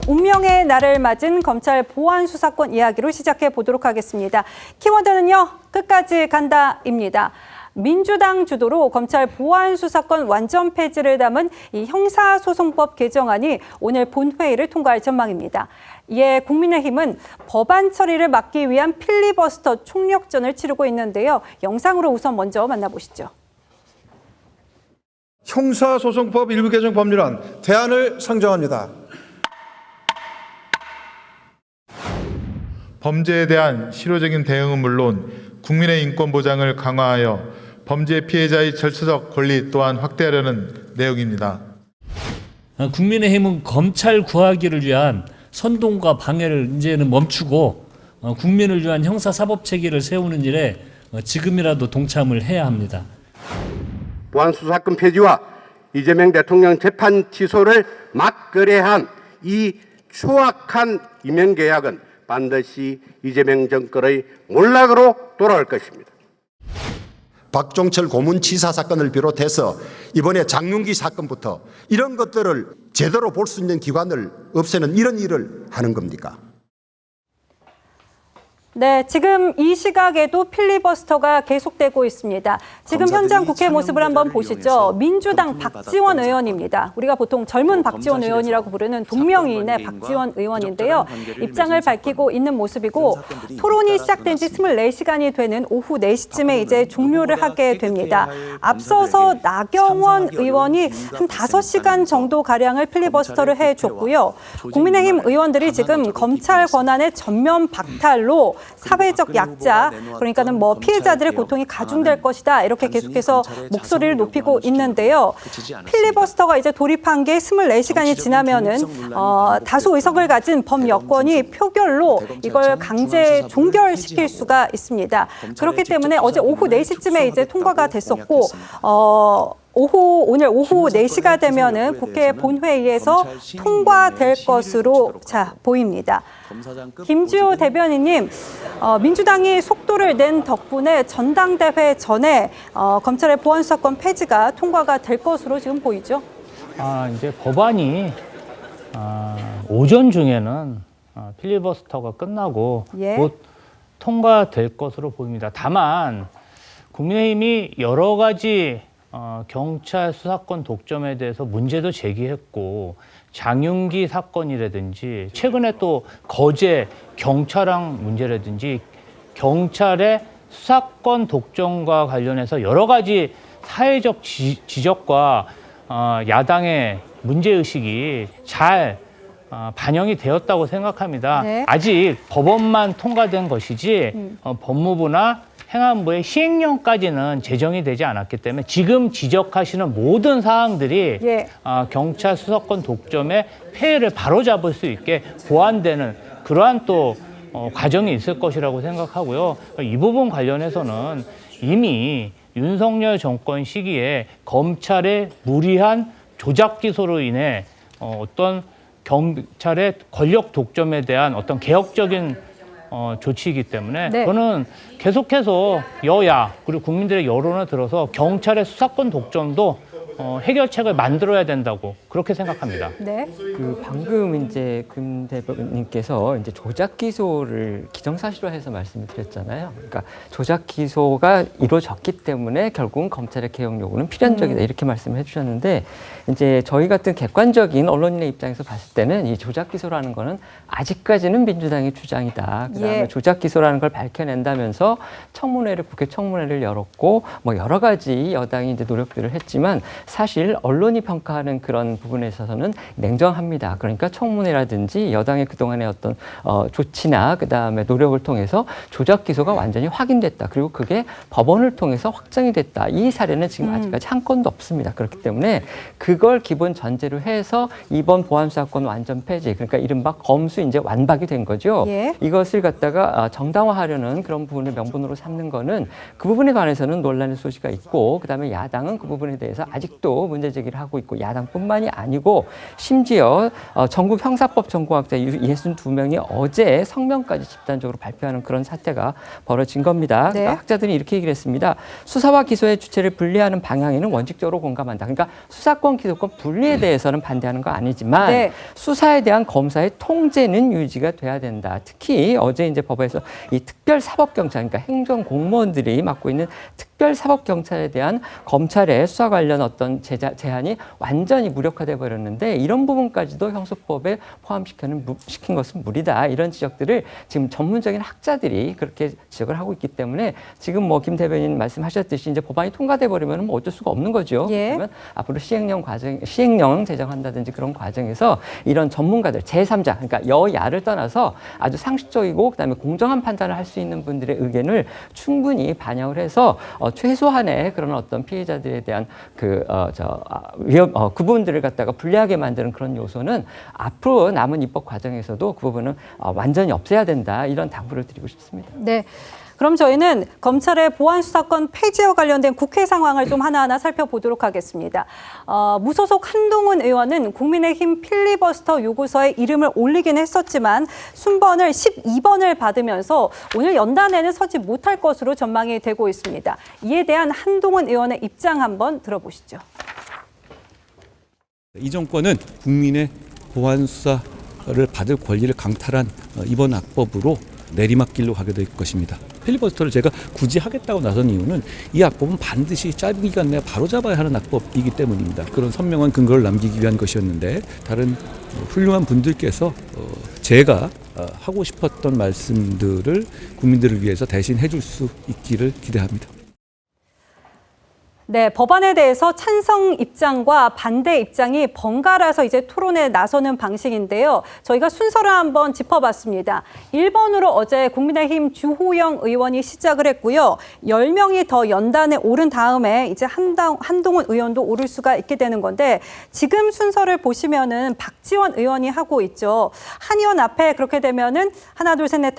운명의 날을 맞은 검찰 보안 수사권 이야기로 시작해 보도록 하겠습니다. 키워드는요, 끝까지 간다입니다. 민주당 주도로 검찰 보안 수사권 완전 폐지를 담은 이 형사소송법 개정안이 오늘 본회의를 통과할 전망입니다. 이에 국민의힘은 법안 처리를 막기 위한 필리버스터 총력전을 치르고 있는데요. 영상으로 우선 먼저 만나보시죠. 형사소송법 일부 개정 법률안 대안을 상정합니다. 범죄에 대한 실효적인 대응은 물론 국민의 인권 보장을 강화하여 범죄 피해자의 절차적 권리 또한 확대하려는 내용입니다. 국민의힘은 검찰 구하기를 위한 선동과 방해를 이제는 멈추고 국민을 위한 형사사법체계를 세우는 일에 지금이라도 동참을 해야 합니다. 보안수사권 폐지와 이재명 대통령 재판 취소를 막거래한 이 추악한 임명계약은 반드시 이재명 정권의 몰락으로 돌아올 것입니다. 박종철 고문치사 사건을 비롯해서 이번에 장윤기 사건부터 이런 것들을 제대로 볼 수 있는 기관을 없애는 이런 일을 하는 겁니까? 네, 지금 이 시각에도 필리버스터가 계속되고 있습니다. 지금 현장 국회 모습을 한번 보시죠. 민주당 박지원 의원입니다. 우리가 보통 젊은 박지원 의원이라고 부르는 동명이인의 박지원 의원인데요. 입장을 밝히고 있는 모습이고 토론이 시작된 지 24시간이 되는 오후 4시쯤에 이제 종료를 하게 됩니다. 앞서서 나경원 의원이 한 5시간 정도 가량을 필리버스터를 해줬고요. 국민의힘 의원들이 지금 검찰 권한의 전면 박탈로 사회적 약자, 그러니까는 뭐 피해자들의 고통이 가중될 것이다, 이렇게 계속해서 목소리를 높이고 있는데요. 필리버스터가 이제 돌입한 게 24시간이 지나면은 다수 의석을 가진 범여권이 표결로 이걸 강제 종결시킬 수가 있습니다. 그렇기 때문에 어제 오후 4시쯤에 이제 통과가 됐었고 오늘 오후 4시가 되면은 국회 본회의에서 통과될 것으로 보입니다. 김주호 대변인님, 민주당이 속도를 낸 덕분에 전당대회 전에 검찰의 보안수사권 폐지가 통과가 될 것으로 지금 보이죠? 이제 법안이 오전 중에는 필리버스터가 끝나고 곧 통과될 것으로 보입니다. 다만 국민의힘이 여러 가지 경찰 수사권 독점에 대해서 문제도 제기했고 장윤기 사건이라든지 최근에 또 거제 경찰항 문제라든지 경찰의 수사권 독점과 관련해서 여러 가지 사회적 지적과 야당의 문제의식이 잘 반영이 되었다고 생각합니다. 네. 아직 법원만 통과된 것이지 법무부나 행안부의 시행령까지는 제정이 되지 않았기 때문에 지금 지적하시는 모든 사항들이 경찰 수사권 독점의 폐해를 바로잡을 수 있게 보완되는 그러한 또 과정이 있을 것이라고 생각하고요. 이 부분 관련해서는 이미 윤석열 정권 시기에 검찰의 무리한 조작 기소로 인해 어떤 경찰의 권력 독점에 대한 어떤 개혁적인 조치이기 때문에 저는 계속해서 여야 그리고 국민들의 여론을 들어서 경찰의 수사권 독점도 해결책을 만들어야 된다고 그렇게 생각합니다. 네. 방금 이제 금 대변인께서 이제 조작 기소를 기정사실화해서 말씀을 드렸잖아요. 그러니까 조작 기소가 이루어졌기 때문에 결국은 검찰의 개혁 요구는 필연적이다 이렇게 말씀을 해주셨는데 이제 저희 같은 객관적인 언론인의 입장에서 봤을 때는 이 조작 기소라는 거는 아직까지는 민주당의 주장이다. 그다음에 조작 기소라는 걸 밝혀낸다면서 청문회를 국회 청문회를 열었고 뭐 여러 가지 여당이 이제 노력들을 했지만 사실 언론이 평가하는 그런 부분에 있어서는 냉정합니다. 그러니까 청문회라든지 여당의 그동안의 어떤 조치나 그다음에 노력을 통해서 조작 기소가 완전히 확인됐다. 그리고 그게 법원을 통해서 확정이 됐다. 이 사례는 지금 아직까지 한 건도 없습니다. 그렇기 때문에 그걸 기본 전제로 해서 이번 보안수사권 완전 폐지, 그러니까 이른바 검수 이제 완박이 된 거죠. 이것을 갖다가 정당화하려는 그런 부분을 명분으로 삼는 거는 그 부분에 관해서는 논란의 소지가 있고 그다음에 야당은 그 부분에 대해서 아직 계속 문제 제기를 하고 있고 야당뿐만이 아니고 심지어 전국 형사법 전공학자 62명이 어제 성명까지 집단적으로 발표하는 그런 사태가 벌어진 겁니다. 네. 그러니까 학자들이 이렇게 얘기를 했습니다. 수사와 기소의 주체를 분리하는 방향에는 원칙적으로 공감한다. 그러니까 수사권, 기소권 분리에 대해서는 반대하는 거 아니지만 네. 수사에 대한 검사의 통제는 유지가 돼야 된다. 특히 어제 이제 법에서 이 특별사법경찰, 그러니까 행정공무원들이 맡고 있는 특별사법경찰에 대한 검찰의 수사 관련 어떤 제한이 완전히 무력화돼 버렸는데 이런 부분까지도 형사법에 시킨 것은 무리다. 이런 지적들을 지금 전문적인 학자들이 그렇게 지적을 하고 있기 때문에 지금 뭐 김 대변인 말씀하셨듯이 이제 법안이 통과돼 버리면 뭐 어쩔 수가 없는 거죠. 예. 그러면 앞으로 시행령 제정한다든지 그런 과정에서 이런 전문가들 제3자, 그러니까 여야를 떠나서 아주 상식적이고 그다음에 공정한 판단을 할 수 있는 분들의 의견을 충분히 반영을 해서 최소한의 그런 어떤 피해자들에 대한 그 부분들을 갖다가 불리하게 만드는 그런 요소는 앞으로 남은 입법 과정에서도 그 부분은 완전히 없애야 된다. 이런 당부를 드리고 싶습니다. 네. 그럼 저희는 검찰의 보안수사권 폐지와 관련된 국회 상황을 좀 하나하나 살펴보도록 하겠습니다. 무소속 한동훈 의원은 국민의힘 필리버스터 요구서에 이름을 올리긴 했었지만 순번을 12번을 받으면서 오늘 연단에는 서지 못할 것으로 전망이 되고 있습니다. 이에 대한 한동훈 의원의 입장 한번 들어보시죠. 이 정권은 국민의 보안수사를 받을 권리를 강탈한 이번 악법으로 내리막길로 가게 될 것입니다. 필리버스터를 제가 굳이 하겠다고 나선 이유는 이 악법은 반드시 짧은 기간 내에 바로잡아야 하는 악법이기 때문입니다. 그런 선명한 근거를 남기기 위한 것이었는데 다른 훌륭한 분들께서 제가 하고 싶었던 말씀들을 국민들을 위해서 대신 해줄 수 있기를 기대합니다. 네, 법안에 대해서 찬성 입장과 반대 입장이 번갈아서 이제 토론에 나서는 방식인데요. 저희가 순서를 한번 짚어봤습니다. 1번으로 어제 국민의힘 주호영 의원이 시작을 했고요. 10명이 더 연단에 오른 다음에 이제 한동훈 의원도 오를 수가 있게 되는 건데 지금 순서를 보시면은 박지원 의원이 하고 있죠. 한 의원 앞에 그렇게 되면은 하나, 둘, 셋, 넷,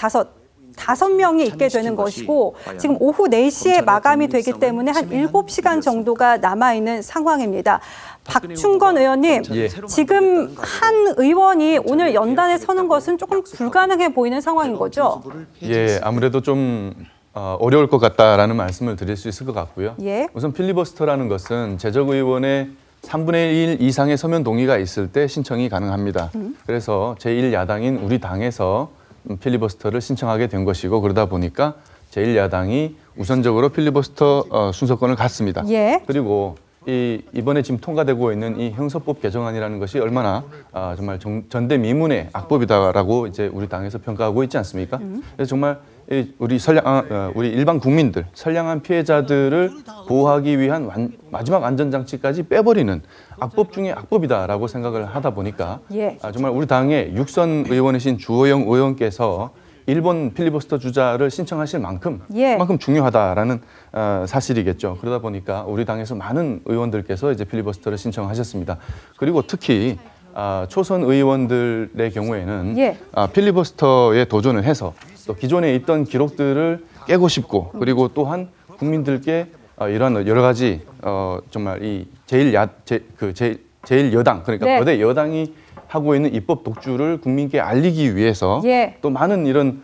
다섯 명이 있게 되는 것이고 지금 오후 4시에 마감이 되기 때문에 한 7시간 정도가 남아있는 상황입니다. 박충건 의원님, 지금 한 의원이 오늘 연단에 서는 것은 조금 불가능해 보이는 상황인 거죠? 예, 아무래도 좀 어려울 것 같다라는 말씀을 드릴 수 있을 것 같고요. 예. 우선 필리버스터라는 것은 재적 의원의 3분의 1 이상의 서면 동의가 있을 때 신청이 가능합니다. 그래서 제1야당인 우리 당에서 필리버스터를 신청하게 된 것이고 그러다 보니까 제1야당이 우선적으로 필리버스터 순서권을 갖습니다. 예. 그리고 이번에 지금 통과되고 있는 이 형사법 개정안이라는 것이 얼마나 정말 전대미문의 악법이다라고 이제 우리 당에서 평가하고 있지 않습니까? 그래서 정말 우리 일반 국민들, 선량한 피해자들을 보호하기 위한 마지막 안전장치까지 빼버리는 악법 중에 악법이다라고 생각을 하다 보니까 정말 우리 당의 육선 의원이신 주호영 의원께서 일본 필리버스터 주자를 신청하실 만큼 그만큼 중요하다라는 사실이겠죠. 그러다 보니까 우리 당에서 많은 의원들께서 이제 필리버스터를 신청하셨습니다. 그리고 특히 초선 의원들의 경우에는 필리버스터에 도전을 해서 또 기존에 있던 기록들을 깨고 싶고 그리고 또한 국민들께 이러한 여러 가지 정말 이 제일 여당 그러니까 거대 여당이 하고 있는 입법 독주를 국민께 알리기 위해서 또 많은 이런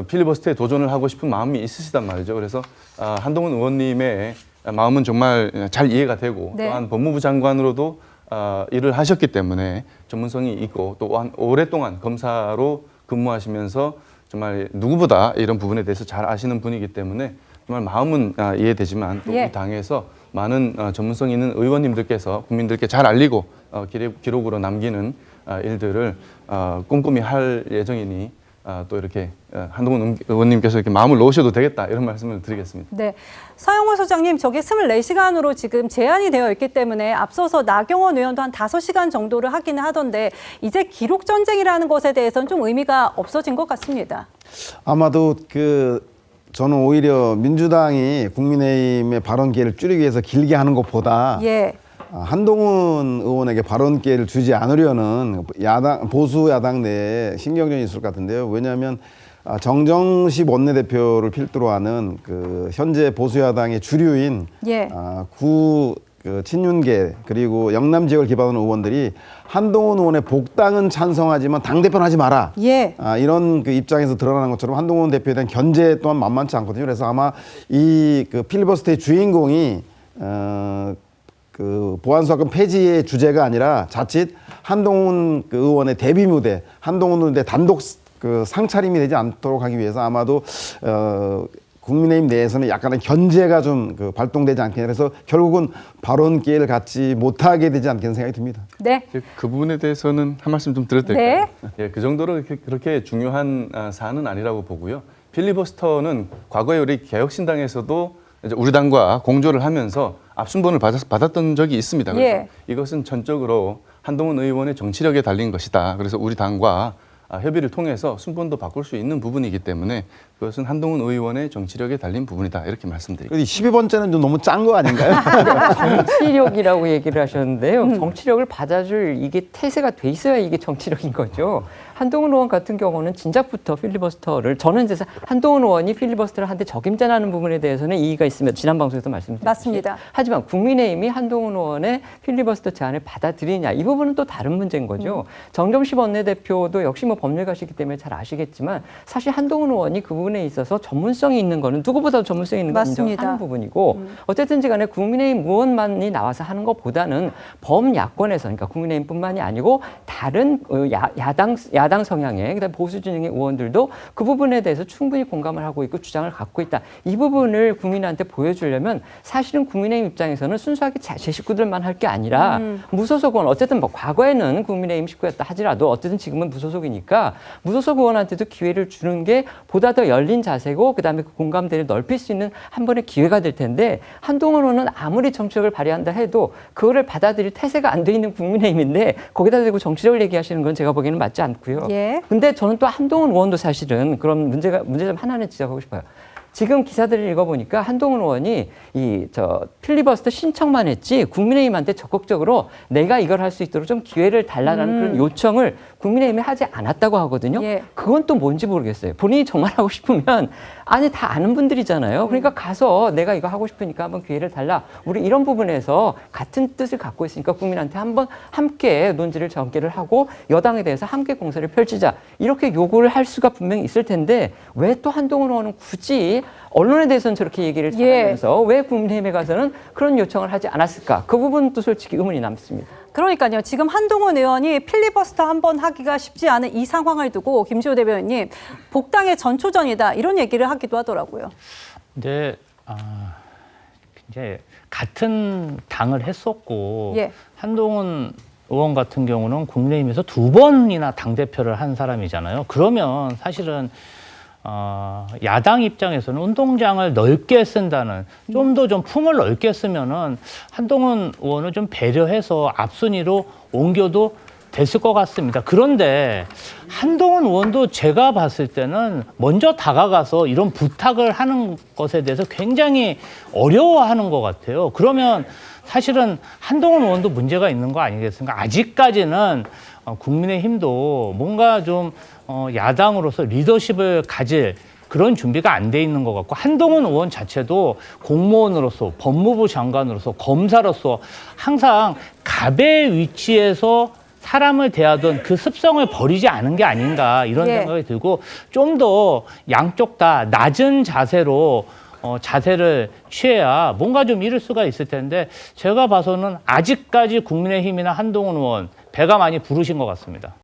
필리버스터에 도전을 하고 싶은 마음이 있으시단 말이죠. 그래서 한동훈 의원님의 마음은 정말 잘 이해가 되고 또한 법무부 장관으로도 일을 하셨기 때문에 전문성이 있고 또한 오랫동안 검사로 근무하시면서 정말 누구보다 이런 부분에 대해서 잘 아시는 분이기 때문에 정말 마음은 이해되지만 또 우리 당에서 많은 전문성 있는 의원님들께서 국민들께 잘 알리고 기록으로 남기는 일들을 꼼꼼히 할 예정이니 또 이렇게 한동훈 의원님께서 이렇게 마음을 놓으셔도 되겠다 이런 말씀을 드리겠습니다. 네, 서영호 소장님 저게 24시간으로 지금 제한이 되어 있기 때문에 앞서서 나경원 의원도 한 5시간 정도를 하기는 하던데 이제 기록 전쟁이라는 것에 대해서는 좀 의미가 없어진 것 같습니다. 아마도 저는 오히려 민주당이 국민의힘의 발언 기회를 줄이기 위해서 길게 하는 것보다 한동훈 의원에게 발언 기회를 주지 않으려는 보수 야당 내에 신경전이 있을 것 같은데요. 왜냐하면 정정식 원내대표를 필두로 하는 현재 보수 야당의 주류인 그 친윤계 그리고 영남 지역을 기반으로 의원들이 한동훈 의원의 복당은 찬성하지만 당대표는 하지 마라. 예. 이런 그 입장에서 드러나는 것처럼 한동훈 대표에 대한 견제 또한 만만치 않거든요. 그래서 아마 이 그 필리버스터의 주인공이 그 보안수사권 폐지의 주제가 아니라 자칫 한동훈 그 의원의 데뷔 무대, 한동훈 의원의 단독 그 상차림이 되지 않도록 하기 위해서 아마도 국민의힘 내에서는 약간의 견제가 좀 그 발동되지 않겠냐. 그래서 결국은 발언 기회를 갖지 못하게 되지 않겠는 생각이 듭니다. 네. 그 부분에 대해서는 한 말씀 좀 드려도 될까요? 네. 예, 그 정도로 그렇게 중요한 사안은 아니라고 보고요. 필리버스터는 과거에 우리 개혁신당에서도 이제 우리 당과 공조를 하면서 앞순번을 받았던 적이 있습니다. 그래서 예. 이것은 전적으로 한동훈 의원의 정치력에 달린 것이다. 그래서 우리 당과 협의를 통해서 순번도 바꿀 수 있는 부분이기 때문에 그것은 한동훈 의원의 정치력에 달린 부분이다. 이렇게 말씀드립니다. 12번째는 좀 너무 짠 거 아닌가요? 정치력이라고 얘기를 하셨는데요. 정치력을 받아줄 이게 태세가 돼 있어야 이게 정치력인 거죠. 한동훈 의원 같은 경우는 진작부터 필리버스터를 저는 이제 한동훈 의원이 필리버스터를 한데 적임자라는 부분에 대해서는 이의가 있으면 지난 방송에서 말씀드렸듯이 맞습니다. 하지만 국민의힘이 한동훈 의원의 필리버스터 제안을 받아들이냐 이 부분은 또 다른 문제인 거죠. 정점식 원내대표도 역시 뭐 법률가시기 때문에 잘 아시겠지만 사실 한동훈 의원이 그 부분에 있어서 전문성이 있는 거는 누구보다도 전문성이 있는 걸 인정하는 부분이고 어쨌든지 간에 국민의힘 의원만이 나와서 하는 것보다는 범야권에서 그러니까 국민의힘뿐만이 아니고 다른 야당 성향의 그다음에 보수 진영의 의원들도 그 부분에 대해서 충분히 공감을 하고 있고 주장을 갖고 있다. 이 부분을 국민한테 보여주려면 사실은 국민의힘 입장에서는 순수하게 제 식구들만 할 게 아니라 무소속 의원 어쨌든 뭐 과거에는 국민의힘 식구였다 하더라도 어쨌든 지금은 무소속이니까 무소속 의원한테도 기회를 주는 게 보다 더 열린 자세고 그다음에 그 공감대를 넓힐 수 있는 한 번의 기회가 될 텐데 한동훈 의원은 아무리 정치력을 발휘한다 해도 그거를 받아들일 태세가 안 돼 있는 국민의힘인데 거기다 대고 정치력을 얘기하시는 건 제가 보기에는 맞지 않고요. 예. 근데 저는 또 한동훈 의원도 사실은 그런 문제점 하나는 지적하고 싶어요. 지금 기사들을 읽어보니까 한동훈 의원이 필리버스터 신청만 했지 국민의힘한테 적극적으로 내가 이걸 할 수 있도록 좀 기회를 달라는 그런 요청을 국민의힘이 하지 않았다고 하거든요. 예. 그건 또 뭔지 모르겠어요. 본인이 정말 하고 싶으면 아니 다 아는 분들이잖아요. 그러니까 가서 내가 이거 하고 싶으니까 한번 기회를 달라. 우리 이런 부분에서 같은 뜻을 갖고 있으니까 국민한테 한번 함께 논지를 전개를 하고 여당에 대해서 함께 공세를 펼치자. 이렇게 요구를 할 수가 분명히 있을 텐데 왜 또 한동훈 의원은 굳이 언론에 대해서는 저렇게 얘기를 잘하면서 왜 국민의힘에 가서는 그런 요청을 하지 않았을까? 그 부분도 솔직히 의문이 남습니다. 그러니까요. 지금 한동훈 의원이 필리버스터 한번 하기가 쉽지 않은 이 상황을 두고 김시호 대변인님 복당의 전초전이다 이런 얘기를 하기도 하더라고요. 근데 이제 같은 당을 했었고 예. 한동훈 의원 같은 경우는 국민의힘에서 2번이나 당대표를 한 사람이잖아요. 그러면 사실은 야당 입장에서는 운동장을 넓게 쓴다는 좀 더 좀 품을 넓게 쓰면은 한동훈 의원을 좀 배려해서 앞순위로 옮겨도 됐을 것 같습니다. 그런데 한동훈 의원도 제가 봤을 때는 먼저 다가가서 이런 부탁을 하는 것에 대해서 굉장히 어려워하는 것 같아요. 그러면 사실은 한동훈 의원도 문제가 있는 거 아니겠습니까? 아직까지는 국민의힘도 뭔가 좀 야당으로서 리더십을 가질 그런 준비가 안 돼 있는 것 같고 한동훈 의원 자체도 공무원으로서 법무부 장관으로서 검사로서 항상 갑의 위치에서 사람을 대하던 그 습성을 버리지 않은 게 아닌가 이런 생각이 들고 좀 더 양쪽 다 낮은 자세로 자세를 취해야 뭔가 좀 이룰 수가 있을 텐데 제가 봐서는 아직까지 국민의힘이나 한동훈 의원 배가 많이 부르신 것 같습니다.